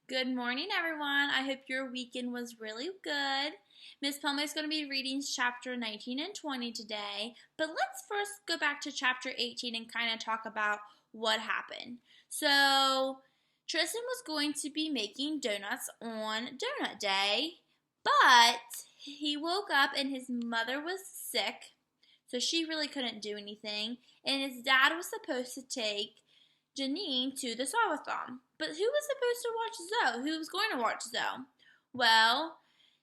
Good morning, everyone. I hope your weekend was really good. Miss Palmer is going to be reading chapter 19 and 20 today, but let's first go back to chapter 18 and kind of talk about what happened. So, Tristan was going to be making donuts on Donut Day, but he woke up and his mother was sick, so she really couldn't do anything, and his dad was supposed to take Janine to the Sawathon. But who was supposed to watch Zoe? Who was going to watch Zoe? Well,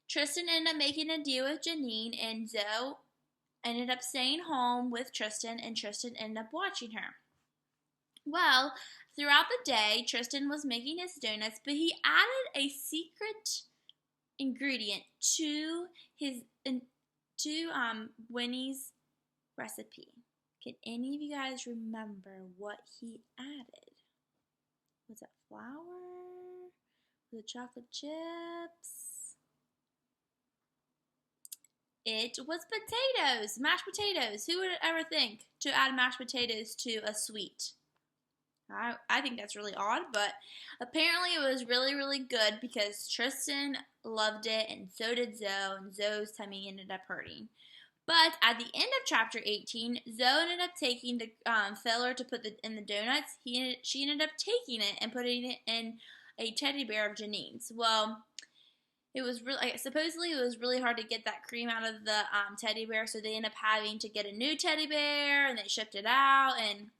Tristan ended up making a deal with Janine, and Zoe ended up staying home with Tristan, and Tristan ended up watching her. Well, throughout the day, Tristan was making his donuts, but he added a secret ingredient to Winnie's recipe. Can any of you guys remember what he added? Was it flour? Was it chocolate chips? It was potatoes, mashed potatoes. Who would ever think to add mashed potatoes to a sweet? I think that's really odd, but apparently it was really, really good because Tristan loved it and so did Zoe, and Zoe's tummy ended up hurting. But at the end of chapter 18, Zoe ended up taking the filler to put in the donuts. She ended up taking it and putting it in a teddy bear of Janine's. Well, it was really supposedly it was really hard to get that cream out of the teddy bear, so they ended up having to get a new teddy bear, and they shipped it out, and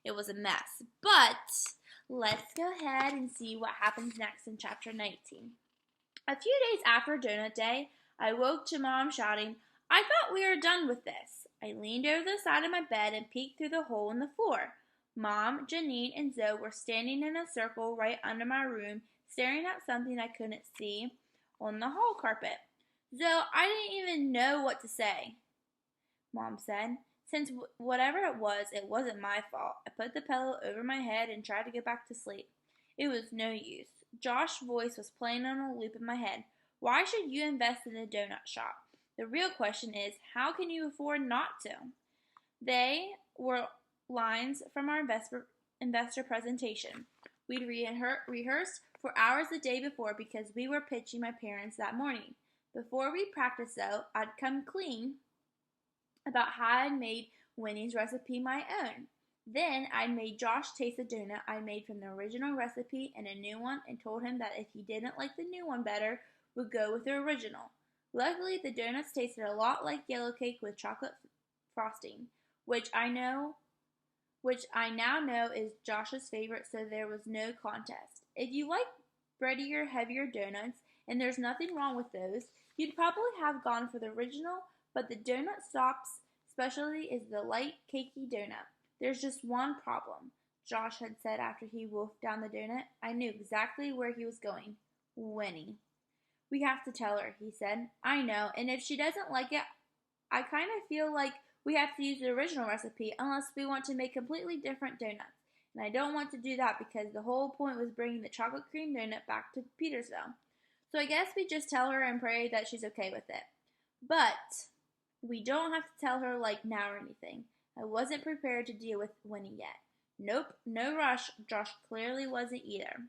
it was a mess. But let's go ahead and see what happens next in chapter 19. A few days after Donut Day, I woke to Mom shouting, "I thought we were done with this." I leaned over the side of my bed and peeked through the hole in the floor. Mom, Janine, and Zoe were standing in a circle right under my room, staring at something I couldn't see on the hall carpet. "Zoe, I didn't even know what to say," Mom said. "Since whatever it wasn't my fault." I put the pillow over my head and tried to go back to sleep. It was no use. Josh's voice was playing on a loop in my head. "Why should you invest in a donut shop? The real question is, how can you afford not to?" They were lines from our investor presentation. We'd rehearsed for hours the day before because we were pitching my parents that morning. Before we practiced, though, I'd come clean about how I'd made Winnie's recipe my own. Then I made Josh taste the donut I made from the original recipe and a new one, and told him that if he didn't like the new one better, would go with the original. Luckily, the donuts tasted a lot like yellow cake with chocolate frosting, which I now know is Josh's favorite, so there was no contest. If you like breadier, heavier donuts, and there's nothing wrong with those, you'd probably have gone for the original, but the Donut Shop's specialty is the light, cakey donut. "There's just one problem," Josh had said after he wolfed down the donut. I knew exactly where he was going. "Winnie. We have to tell her," he said. "I know, and if she doesn't like it, I kind of feel like we have to use the original recipe unless we want to make completely different donuts. And I don't want to do that because the whole point was bringing the chocolate cream donut back to Petersville. So I guess we just tell her and pray that she's okay with it. But we don't have to tell her like now or anything." I wasn't prepared to deal with Winnie yet. Nope, no rush. Josh clearly wasn't either.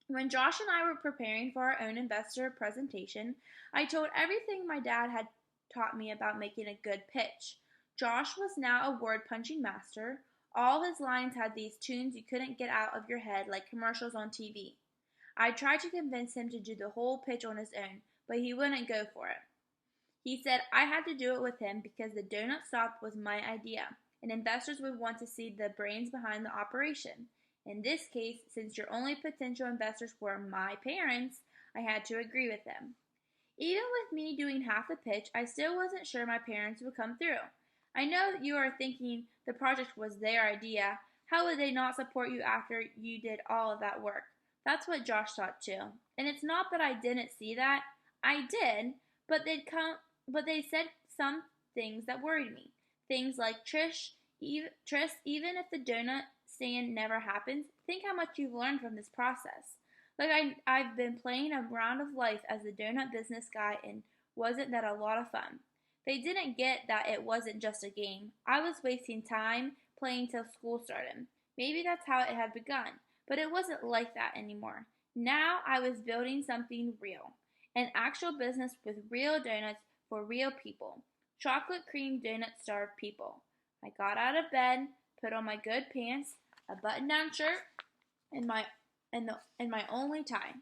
When Josh and I were preparing for our own investor presentation, I told everything my dad had taught me about making a good pitch. Josh was now a word-punching master. All his lines had these tunes you couldn't get out of your head like commercials on TV. I tried to convince him to do the whole pitch on his own, but he wouldn't go for it. He said I had to do it with him because the donut shop was my idea, and investors would want to see the brains behind the operation. In this case, since your only potential investors were my parents, I had to agree with them. Even with me doing half the pitch, I still wasn't sure my parents would come through. I know you are thinking the project was their idea. How would they not support you after you did all of that work? That's what Josh thought too. And it's not that I didn't see that. I did, but they said some things that worried me. Things like Tris, even if the donut stand never happens, think how much you've learned from this process. Like I've been playing a round of life as the donut business guy, and wasn't that a lot of fun? They didn't get that it wasn't just a game. I was wasting time playing till school started. Maybe that's how it had begun, but it wasn't like that anymore. Now I was building something real, an actual business with real donuts for real people, chocolate cream donut starved people. I got out of bed, put on my good pants, a button-down shirt, and my only tie.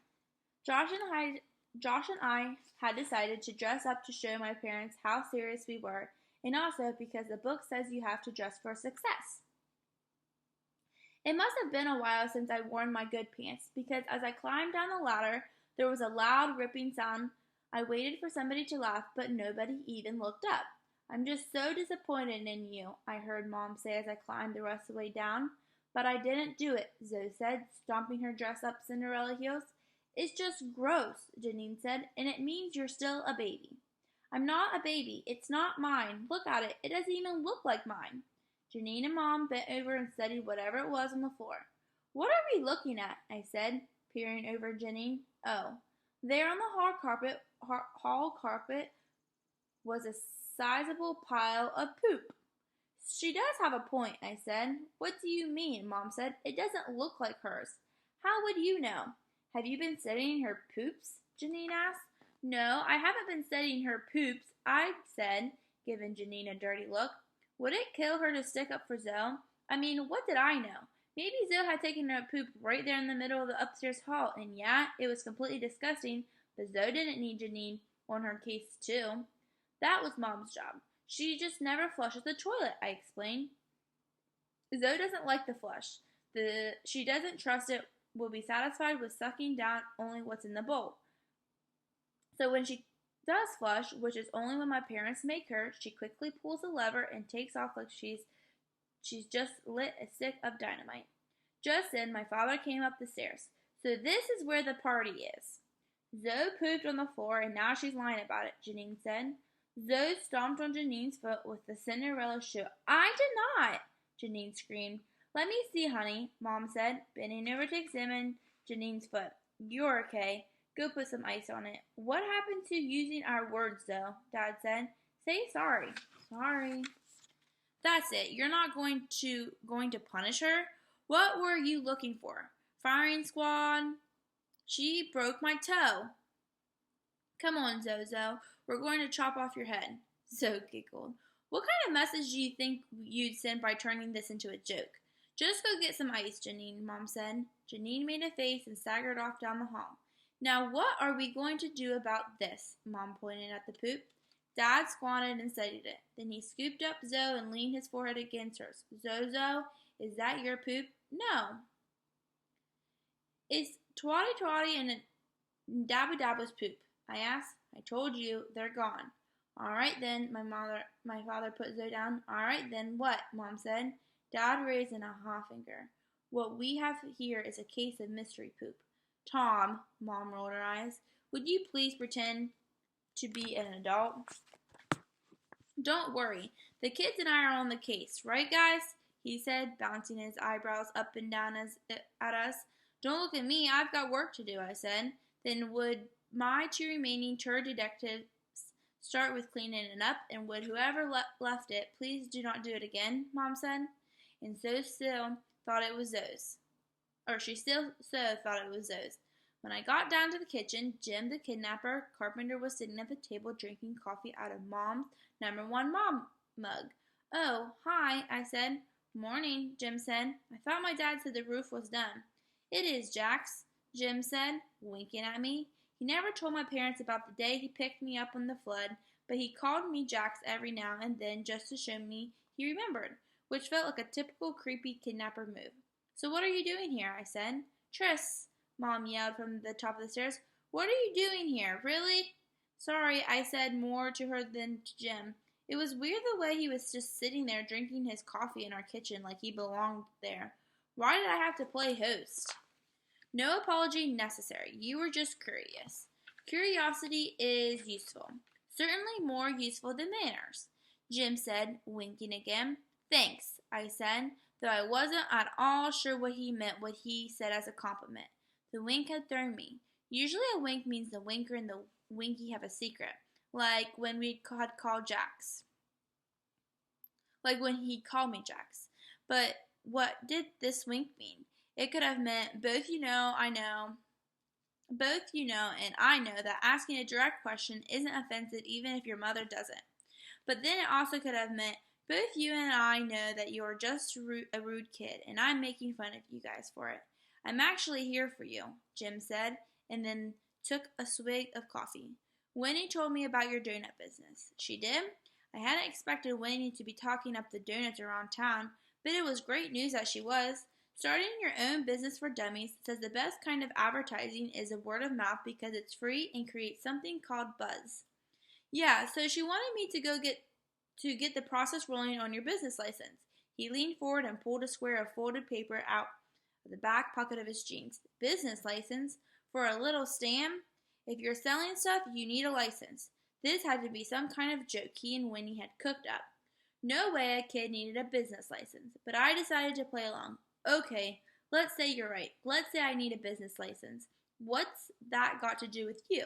Josh and I had decided to dress up to show my parents how serious we were, and also because the book says you have to dress for success. It must have been a while since I'd worn my good pants, because as I climbed down the ladder, there was a loud ripping sound. I waited for somebody to laugh, but nobody even looked up. I'm just so disappointed in you, I heard Mom say as I climbed the rest of the way down. But I didn't do it, Zoe said, stomping her dress-up Cinderella heels. It's just gross, Janine said, and it means you're still a baby. I'm not a baby. It's not mine. Look at it. It doesn't even look like mine. Janine and Mom bent over and studied whatever it was on the floor. What are we looking at? I said, peering over Janine. Oh, there on the hall carpet was a sizable pile of poop. She does have a point, I said. What do you mean? Mom said. It doesn't look like hers. How would you know? Have you been studying her poops? Janine asked. No, I haven't been studying her poops, I said, giving Janine a dirty look. Would it kill her to stick up for Zoe? I mean, what did I know? Maybe Zoe had taken a poop right there in the middle of the upstairs hall, and yeah, it was completely disgusting, but Zoe didn't need Janine on her case, too. That was Mom's job. She just never flushes the toilet, I explained. Zoe doesn't like the flush. She doesn't trust it will be satisfied with sucking down only what's in the bowl. So when she does flush, which is only when my parents make her, she quickly pulls the lever and takes off like she's just lit a stick of dynamite. Just then, my father came up the stairs. So this is where the party is. Zoe pooped on the floor, and now she's lying about it, Janine said. Zoe stomped on Janine's foot with the Cinderella shoe. I did not, Janine screamed. Let me see, honey, Mom said, bending over to examine Janine's foot. You're okay. Go put some ice on it. What happened to using our words, though? Dad said. Say sorry. Sorry. That's it. You're not going to punish her? What were you looking for? Firing squad? She broke my toe. Come on, Zozo. We're going to chop off your head. Zoe giggled. What kind of message do you think you'd send by turning this into a joke? Just go get some ice, Janine, Mom said. Janine made a face and staggered off down the hall. Now what are we going to do about this? Mom pointed at the poop. Dad squatted and studied it. Then he scooped up Zoe and leaned his forehead against hers. Zozo, is that your poop? No. It's Twatty and Dabby Dabba's poop, I asked. I told you, they're gone. All right then, my father put Zoe down. All right then, what? Mom said. Dad raised a finger. What we have here is a case of mystery poop. Tom, Mom rolled her eyes, would you please pretend to be an adult? Don't worry. The kids and I are on the case, right, guys? He said, bouncing his eyebrows up and down at us. Don't look at me. I've got work to do, I said. Then would my two remaining turd detectives start with cleaning it up, and would whoever left it please do not do it again, Mom said. And so still thought it was Zoe's. Or she still so thought it was Zoe's. When I got down to the kitchen, Jim the kidnapper carpenter was sitting at the table drinking coffee out of Mom's #1 mom mug. Oh, hi, I said. Morning, Jim said. I thought my dad said the roof was done. It is, Jax, Jim said, winking at me. He never told my parents about the day he picked me up on the flood, but he called me Jax every now and then just to show me he remembered, which felt like a typical creepy kidnapper move. So what are you doing here? I said. Tris, Mom yelled from the top of the stairs. What are you doing here? Really? Sorry, I said more to her than to Jim. It was weird the way he was just sitting there drinking his coffee in our kitchen like he belonged there. Why did I have to play host? No apology necessary. You were just curious. Curiosity is useful. Certainly more useful than manners, Jim said, winking again. Thanks, I said, though I wasn't at all sure what he meant what he said as a compliment. The wink had thrown me. Usually a wink means the winker and the winky have a secret, like when we had called Jax. Like when he called me Jax. But what did this wink mean? It could have meant both you know, I know. Both you know and I know that asking a direct question isn't offensive even if your mother doesn't. But then it also could have meant both you and I know that you are just a rude kid, and I'm making fun of you guys for it. I'm actually here for you, Jim said, and then took a swig of coffee. Winnie told me about your donut business. She did? I hadn't expected Winnie to be talking up the donuts around town, but it was great news that she was. Starting your own business for dummies says the best kind of advertising is a word of mouth because it's free and creates something called buzz. Yeah, so she wanted me to get the process rolling on your business license. He leaned forward and pulled a square of folded paper out of the back pocket of his jeans. Business license? For a little stam? If you're selling stuff, you need a license. This had to be some kind of joke he and Winnie had cooked up. No way a kid needed a business license, but I decided to play along. Okay, let's say you're right. Let's say I need a business license. What's that got to do with you?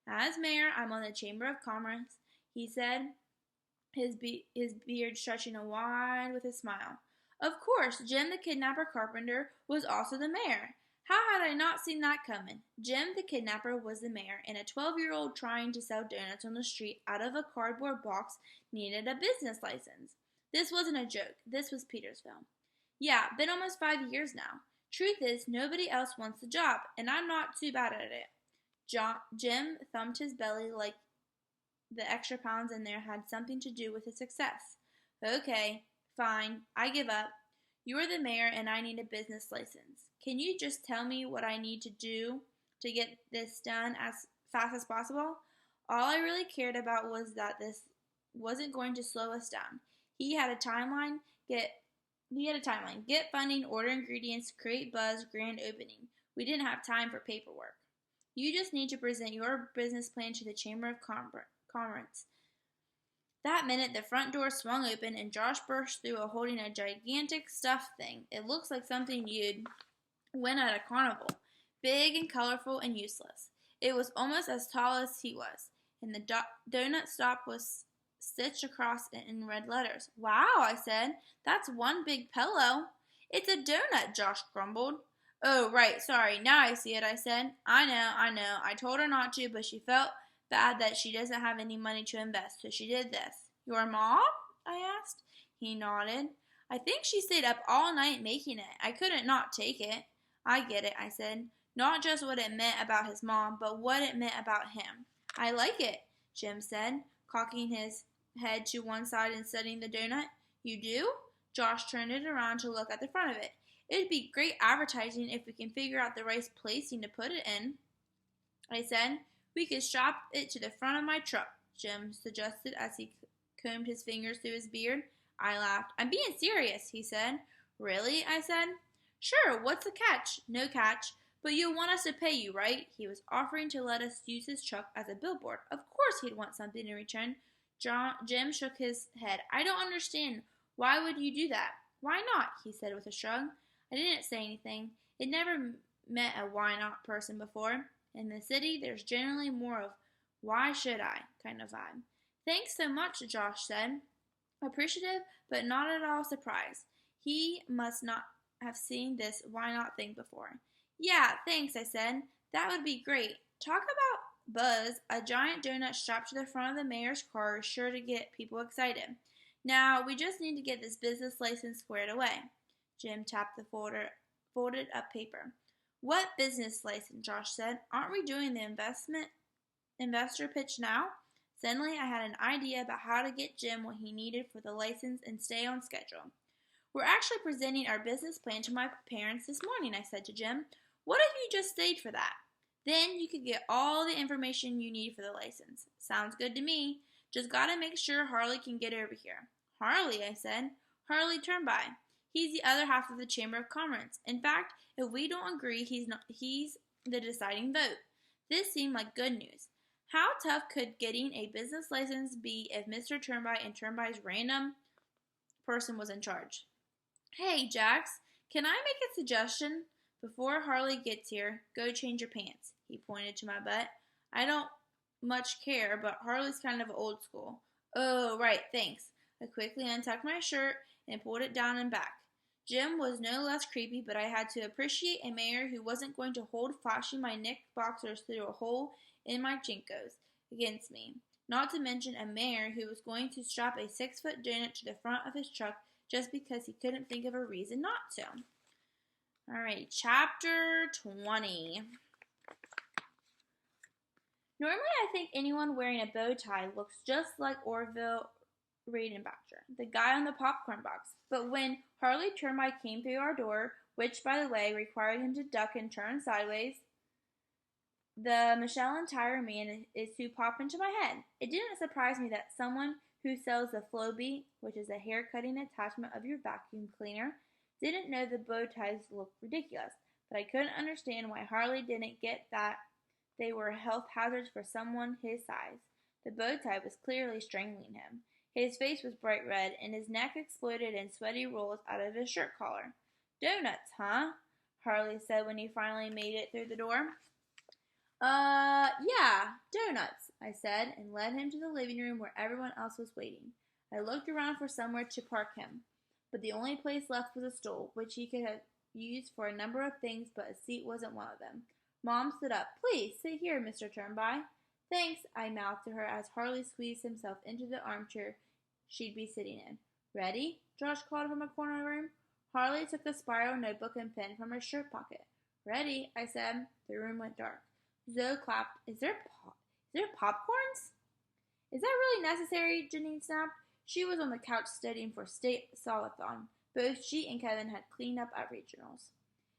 As mayor, I'm on the Chamber of Commerce, he said, his beard stretching wide with a smile. Of course, Jim the Kidnapper Carpenter was also the mayor. How had I not seen that coming? Jim the Kidnapper was the mayor, and a 12-year-old trying to sell donuts on the street out of a cardboard box needed a business license. This wasn't a joke. This was Petersville. Yeah, been almost 5 years now. Truth is, nobody else wants the job, and I'm not too bad at it. Jim thumped his belly like the extra pounds in there had something to do with his success. Okay, fine, I give up. You're the mayor and I need a business license. Can you just tell me what I need to do to get this done as fast as possible? All I really cared about was that this wasn't going to slow us down. He had a timeline. Get funding, order ingredients, create buzz, grand opening. We didn't have time for paperwork. You just need to present your business plan to the Chamber of Commerce. That minute, the front door swung open and Josh burst through holding a gigantic stuffed thing. It looks like something you'd win at a carnival. Big and colorful and useless. It was almost as tall as he was, and the donut stop was stitched across it in red letters. Wow, I said. That's one big pillow. It's a donut, Josh grumbled. Oh, right, sorry. Now I see it, I said. I know. I told her not to, but she felt bad that she doesn't have any money to invest, so she did this. Your mom? I asked. He nodded. I think she stayed up all night making it. I couldn't not take it. I get it, I said. Not just what it meant about his mom, but what it meant about him. I like it, Jim said, cocking his head to one side and studying the donut. You do? Josh turned it around to look at the front of it. It'd be great advertising if we can figure out the right placing to put it in. I said, we could strap it to the front of my truck, Jim suggested as he combed his fingers through his beard. I laughed. I'm being serious, he said. Really? I said. Sure, what's the catch? No catch. But you'll want us to pay you, right? He was offering to let us use his truck as a billboard. Of course he'd want something in return. Jim shook his head. I don't understand. Why would you do that? Why not? He said with a shrug. I didn't say anything. It never met a why not person before. In the city, there's generally more of why should I kind of vibe. Thanks so much, Josh said. Appreciative, but not at all surprised. He must not have seen this why not thing before. Yeah, thanks, I said. That would be great. Talk about buzz. A giant donut strapped to the front of the mayor's car is sure to get people excited. Now, we just need to get this business license squared away. Jim tapped the folded up paper. What business license? Josh said. Aren't we doing the investor pitch now? Suddenly, I had an idea about how to get Jim what he needed for the license and stay on schedule. We're actually presenting our business plan to my parents this morning, I said to Jim. What if you just stayed for that? Then you could get all the information you need for the license. Sounds good to me. Just gotta make sure Harley can get over here. Harley, I said. Harley Turnby. He's the other half of the Chamber of Commerce. In fact, if we don't agree, he's the deciding vote. This seemed like good news. How tough could getting a business license be if Mr. Turnby and Turnby's random person was in charge? Hey, Jax, can I make a suggestion? Before Harley gets here, go change your pants. He pointed to my butt. I don't much care, but Harley's kind of old school. Oh, right, thanks. I quickly untucked my shirt and pulled it down and back. Jim was no less creepy, but I had to appreciate a mayor who wasn't going to hold flashing my Nick boxers through a hole in my Jinkos against me. Not to mention a mayor who was going to strap a 6-foot donut to the front of his truck just because he couldn't think of a reason not to. Alright, chapter 20. Normally I think anyone wearing a bow tie looks just like Orville Redenbacher, the guy on the popcorn box. But when Harley Turnby came through our door, which, by the way, required him to duck and turn sideways, the Michelin tire man is who popped into my head. It didn't surprise me that someone who sells the Flowbee, which is a hair-cutting attachment of your vacuum cleaner, didn't know the bow ties looked ridiculous. But I couldn't understand why Harley didn't get that they were health hazards for someone his size. The bow tie was clearly strangling him. His face was bright red, and his neck exploded in sweaty rolls out of his shirt collar. "Donuts, huh?" Harley said when he finally made it through the door. Yeah, donuts," I said, and led him to the living room where everyone else was waiting. I looked around for somewhere to park him, but the only place left was a stool, which he could have used for a number of things, but a seat wasn't one of them. Mom stood up. "Please, sit here, Mr. Turnby." "Thanks," I mouthed to her as Harley squeezed himself into the armchair she'd be sitting in. "Ready?" Josh called from a corner of the room. Harley took the spiral notebook and pen from her shirt pocket. "Ready," I said. The room went dark. Zoe clapped. Is there popcorns?" "Is that really necessary?" Janine snapped. She was on the couch studying for state solathon. Both she and Kevin had cleaned up at regionals.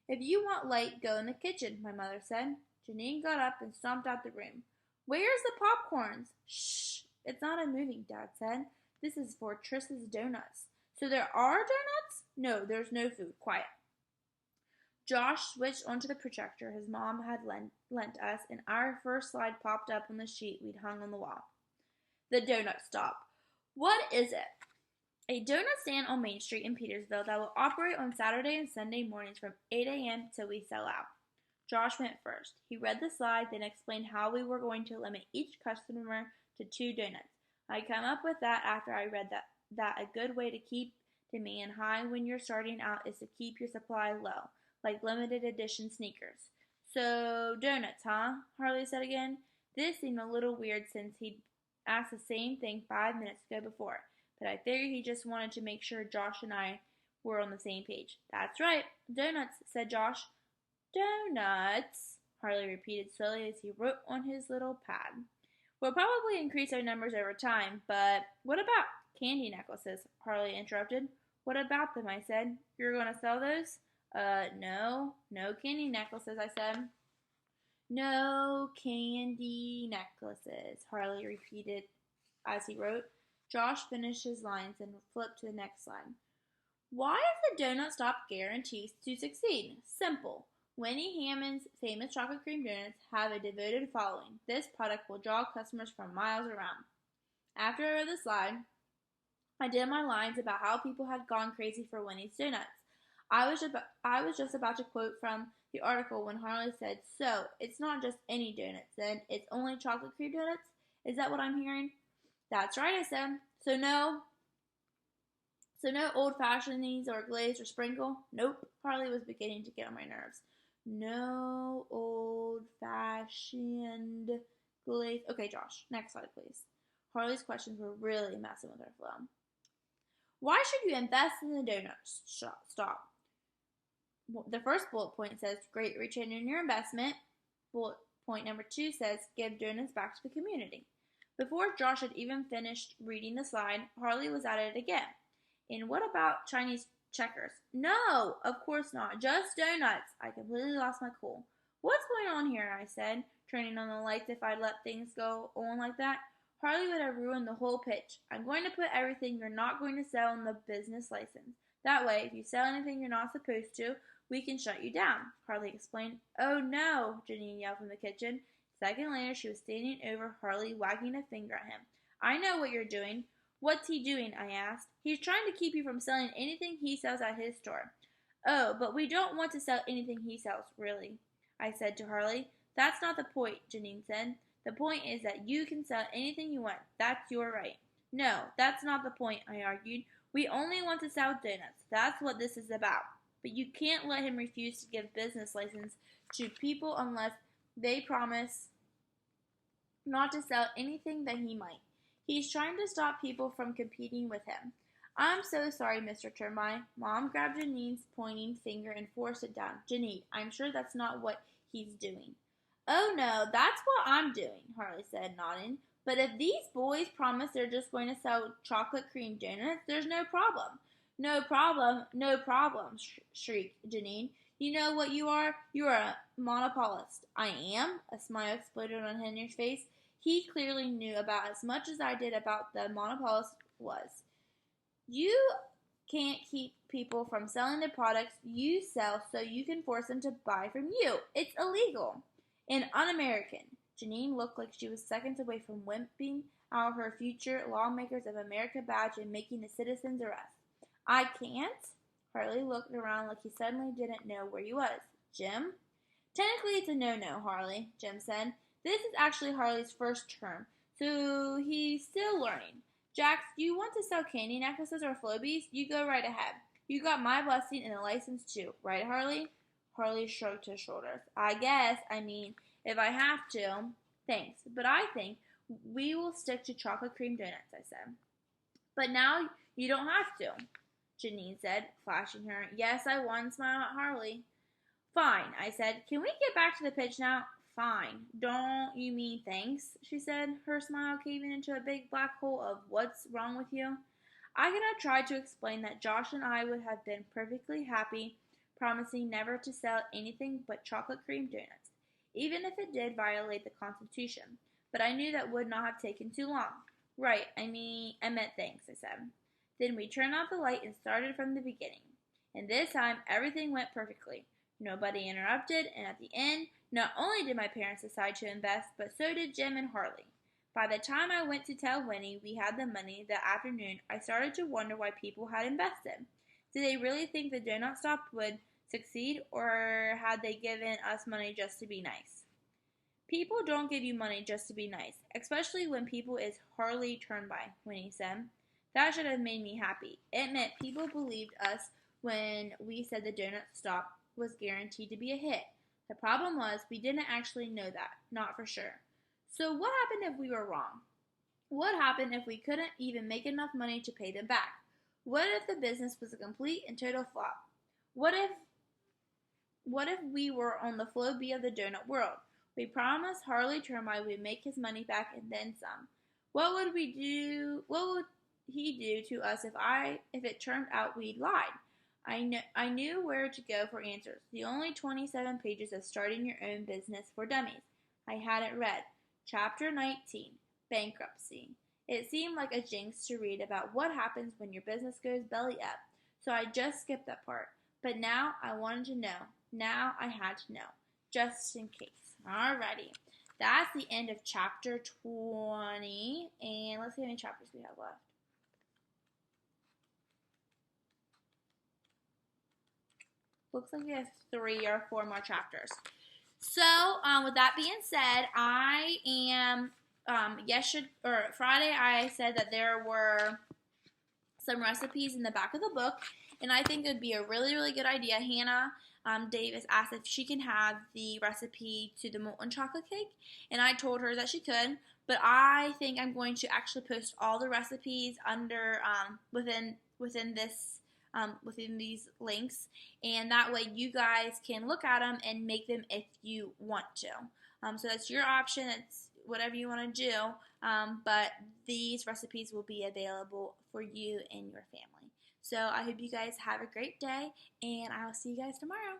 "If you want light, go in the kitchen," my mother said. Janine got up and stomped out the room. "Where's the popcorns?" "Shh, it's not a movie," Dad said. "This is for Triss's Donuts." "So there are donuts?" "No, there's no food. Quiet." Josh switched onto the projector his mom had lent us, and our first slide popped up on the sheet we'd hung on the wall. The Donut Stop. What is it? A donut stand on Main Street in Petersville that will operate on Saturday and Sunday mornings from 8 a.m. till we sell out. Josh went first. He read the slide, then explained how we were going to limit each customer to 2 donuts. I come up with that after I read that a good way to keep demand high when you're starting out is to keep your supply low, like limited edition sneakers. "So, donuts, huh?" Harley said again. This seemed a little weird since he'd asked the same thing 5 minutes ago before, but I figured he just wanted to make sure Josh and I were on the same page. "That's right, donuts," said Josh. "Donuts," Harley repeated slowly as he wrote on his little pad. "We'll probably increase our numbers over time, but what about candy necklaces?" Harley interrupted. "What about them?" I said. "You're going to sell those?" No candy necklaces," I said. "No candy necklaces," Harley repeated as he wrote. Josh finished his lines and flipped to the next slide. "Why does the Donut Stop guarantee to succeed?" "Simple. Winnie Hammond's famous chocolate cream donuts have a devoted following. This product will draw customers from miles around." After I read the slide, I did my lines about how people had gone crazy for Winnie's donuts. I was just about to quote from the article when Harley said, "So, it's not just any donuts, then? It's only chocolate cream donuts? Is that what I'm hearing?" "That's right," I said. So no old-fashioneds or glaze or sprinkle?" "Nope." Harley was beginning to get on my nerves. "No old-fashioned glaze." Okay, Josh, next slide, please. Harley's questions were really messing with our flow. "Why should you invest in the Donut Stop?" The first bullet point says, "Great return on your investment." Bullet point number 2 says, "Give donuts back to the community." Before Josh had even finished reading the slide, Harley was at it again. "And what about Chinese checkers?" "No, of course not. Just donuts." I completely lost my cool. "What's going on here?" I said, turning on the lights. If I'd let things go on like that, Harley would have ruined the whole pitch. "I'm going to put everything you're not going to sell in the business license. That way, if you sell anything you're not supposed to, we can shut you down," Harley explained. "Oh no," Janine yelled from the kitchen. A second later, she was standing over Harley, wagging a finger at him. "I know what you're doing." "What's he doing?" I asked. "He's trying to keep you from selling anything he sells at his store." "Oh, but we don't want to sell anything he sells, really," I said to Harley. "That's not the point," Janine said. "The point is that you can sell anything you want. That's your right." "No, that's not the point," I argued. We only want to sell donuts. That's what this is about. But you can't let him refuse to give business license to people unless they promise not to sell anything that he might. He's trying to stop people from competing with him. I'm so sorry, Mr. Termite. Mom grabbed Janine's pointing finger and forced it down. Janine, I'm sure that's not what he's doing. Oh no, that's what I'm doing, Harley said, nodding. But if these boys promise they're just going to sell chocolate cream donuts, there's no problem. No problem, no problem, shrieked Janine. You know what you are? You are a monopolist. I am? A smile exploded on Henry's face. He clearly knew about as much as I did about the monopolist was. You can't keep people from selling the products you sell so you can force them to buy from you. It's illegal and un-American. Janine looked like she was seconds away from whipping out her future Lawmakers of America badge and making a citizen's arrest. I can't? Harley looked around like he suddenly didn't know where he was. Jim? Technically it's a no-no, Harley, Jim said. This is actually Harley's first term, so he's still learning. Jax, do you want to sell candy necklaces or Flobies? You go right ahead. You got my blessing and a license too, right, Harley? Harley shrugged his shoulders. I guess, if I have to. Thanks, but I think we will stick to chocolate cream donuts, I said. But now you don't have to, Janine said, flashing her. Yes, I won, smile at Harley. Fine, I said. Can we get back to the pitch now? Fine. Don't you mean thanks? She said, her smile caving into a big black hole of what's wrong with you. I cannot try to explain that Josh and I would have been perfectly happy promising never to sell anything but chocolate cream donuts, even if it did violate the Constitution. But I knew that would not have taken too long. Right, I meant thanks, I said. Then we turned off the light and started from the beginning. And this time, everything went perfectly. Nobody interrupted, and at the end, not only did my parents decide to invest, but so did Jim and Harley. By the time I went to tell Winnie we had the money that afternoon, I started to wonder why people had invested. Did they really think the donut stop would succeed, or had they given us money just to be nice? People don't give you money just to be nice, especially when people is hardly turned by, Winnie said. That should have made me happy. It meant people believed us when we said the donut stop was guaranteed to be a hit. The problem was we didn't actually know that, not for sure. So what happened if we were wrong? What happened if we couldn't even make enough money to pay them back? What if the business was a complete and total flop? What if we were on the Flo B of the donut world? We promised Harley Termite we'd make his money back and then some. What would he do to us if it turned out we'd lied? I knew where to go for answers. The only 27 pages of Starting Your Own Business for Dummies. I had it read. Chapter 19, Bankruptcy. It seemed like a jinx to read about what happens when your business goes belly up, so I just skipped that part. But now I wanted to know. Now I had to know, just in case. Alrighty. That's the end of chapter 20, and let's see how many chapters we have left. Looks like we have 3 or 4 more chapters. So, with that being said, I am, Friday I said that there were some recipes in the back of the book, and I think it would be a really, really good idea. Hannah Davis asked if she can have the recipe to the molten chocolate cake, and I told her that she could, but I think I'm going to actually post all the recipes under, within these links, and that way you guys can look at them and make them if you want to. So that's your option. It's whatever you want to do, but these recipes will be available for you and your family. So I hope you guys have a great day, and I will see you guys tomorrow.